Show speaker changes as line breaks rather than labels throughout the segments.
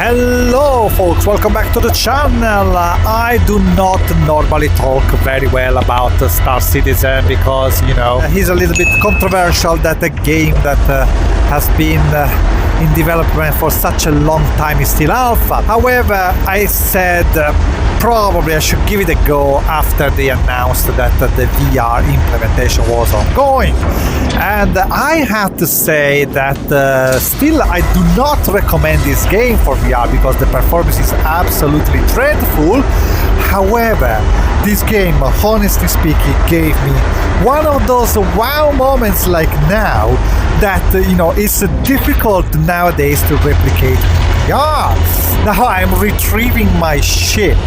Hello folks, welcome back to the channel. I do not normally talk very well about Star Citizen because, he's a little bit controversial. That a game that has been in development for such a long time is still alpha. However, I said probably I should give it a go after they announced that the VR implementation was ongoing. And I have to say that still I do not recommend this game for VR because the performance is absolutely dreadful. However, this game, honestly speaking, gave me one of those wow moments like now that, it's difficult nowadays to replicate in VR. Now I'm retrieving my ship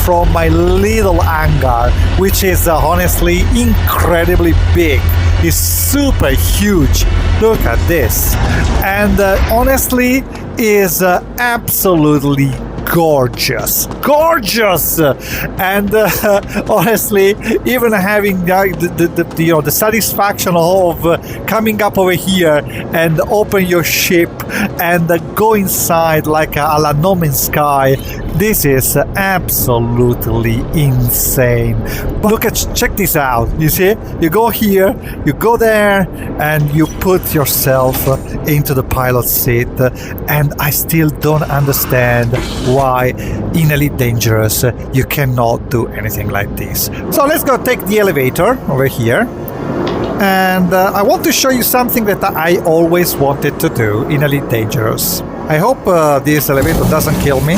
from my little hangar, which is honestly incredibly big. It's super huge. Look at this. And honestly, is absolutely gorgeous. And honestly, even having the satisfaction of coming up over here and open your ship and go inside like a la No Man's Sky, this is absolutely insane. But check this out. You see, you go here, you go there, and you put yourself into the pilot seat, and I still don't understand why in Elite Dangerous you cannot do anything like this. So let's go take the elevator over here. And I want to show you something that I always wanted to do in Elite Dangerous. I hope this elevator doesn't kill me,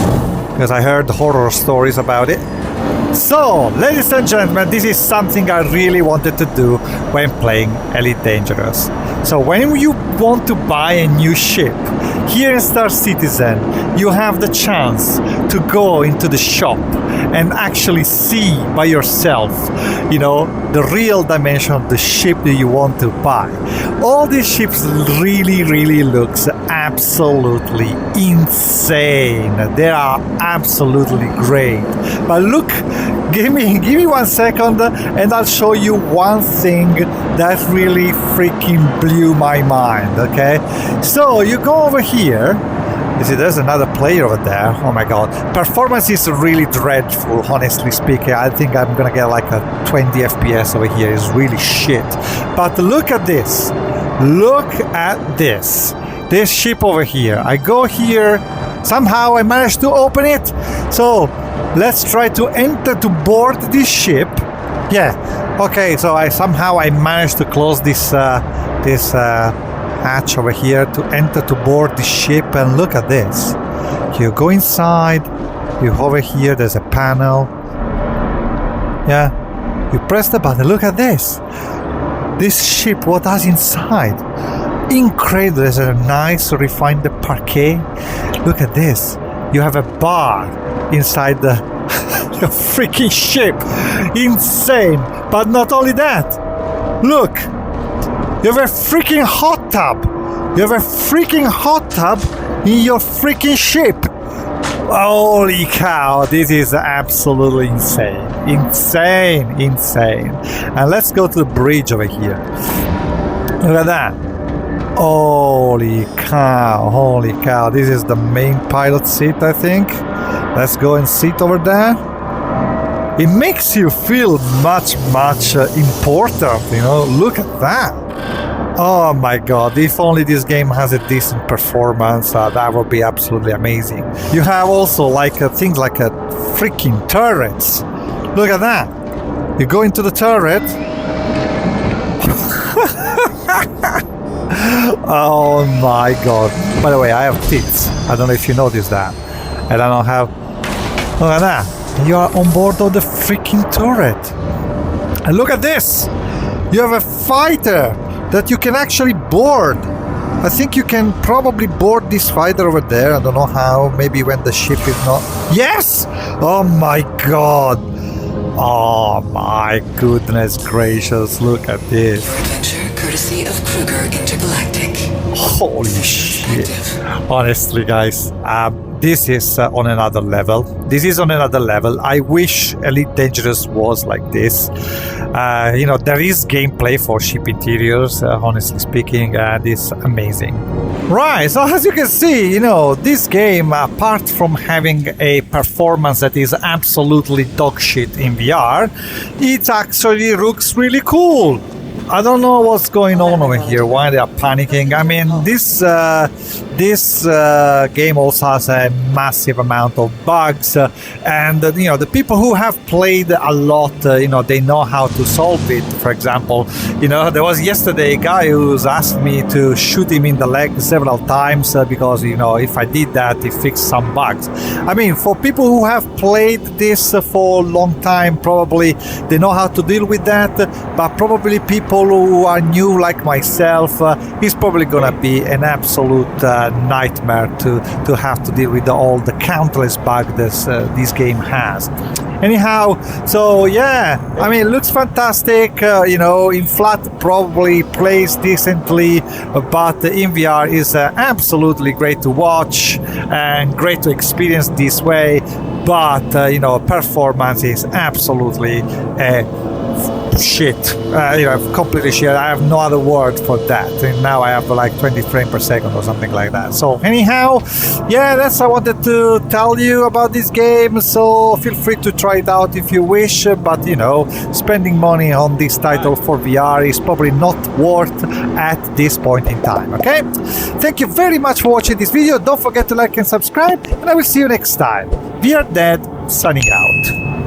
because I heard horror stories about it. So, ladies and gentlemen, this is something I really wanted to do when playing Elite Dangerous. So when you want to buy a new ship, here in Star Citizen, you have the chance to go into the shop and actually see by yourself, the real dimension of the ship that you want to buy. All these ships really looks absolutely insane. They are absolutely great. But look, give me 1 second and I'll show you one thing that really freaking blew my mind, okay? So you go over here. You see, there's another player over there. Oh my god. Performance is really dreadful, honestly speaking. I think I'm gonna get like a 20 FPS over here. It's really shit. But look at this. Look at this. This ship over here. I go here. Somehow I managed to open it. So let's try to enter to board this ship. Yeah. Okay, so I managed to close this hatch over here to enter to board the ship, and look at this. You go inside, you over here, there's a panel. Yeah, you press the button, look at this. This ship, what has inside? Incredible, there's a nice refined parquet. Look at this. You have a bar inside the freaking ship. Insane. But not only that, look. You have a freaking hot tub. You have a freaking hot tub in your freaking ship. Holy cow, this is absolutely insane. Insane. And let's go to the bridge over here. Look at that. Holy cow. This is the main pilot seat, I think. Let's go and sit over there. It makes you feel much important, Look at that. Oh my god, if only this game has a decent performance, that would be absolutely amazing. You have also things like freaking turrets. Look at that. You go into the turret. Oh my god. By the way, I have tits. I don't know if you noticed that. And I don't have... Look at that. You are on board of the freaking turret. And look at this. You have a fighter that you can actually board. I think you can probably board this fighter over there. I don't know how. Maybe when the ship is not... Yes! Oh my god. Oh my goodness gracious. Look at this.
Adventure courtesy of Kruger Intergalactic.
Holy shit. Honestly, guys, this is on another level. This is on another level. I wish Elite Dangerous was like this. There is gameplay for ship interiors, honestly speaking, and it's amazing. Right, so as you can see, this game, apart from having a performance that is absolutely dog shit in VR, it actually looks really cool. I don't know what's going on over here, why they are panicking. I mean, this game also has a massive amount of bugs, and the people who have played a lot, they know how to solve it. For example, there was yesterday a guy who's asked me to shoot him in the leg several times because if I did that, it fixed some bugs. I mean, for people who have played this for a long time, probably they know how to deal with that, but probably people who are new like myself, it's probably gonna be an absolute nightmare to have to deal with all the countless bugs this game has. Anyhow, so yeah, I mean, it looks fantastic. In flat probably plays decently, but in VR is absolutely great to watch and great to experience this way. But performance is absolutely shit. Completely shit. I have no other word for that. And now I have like 20 frames per second or something like that. So anyhow, yeah, that's I wanted to tell you about this game. So feel free to try it out if you wish. But spending money on this title for VR is probably not worth at this point in time. Okay? Thank you very much for watching this video. Don't forget to like and subscribe, and I will see you next time. VR Dead, signing out.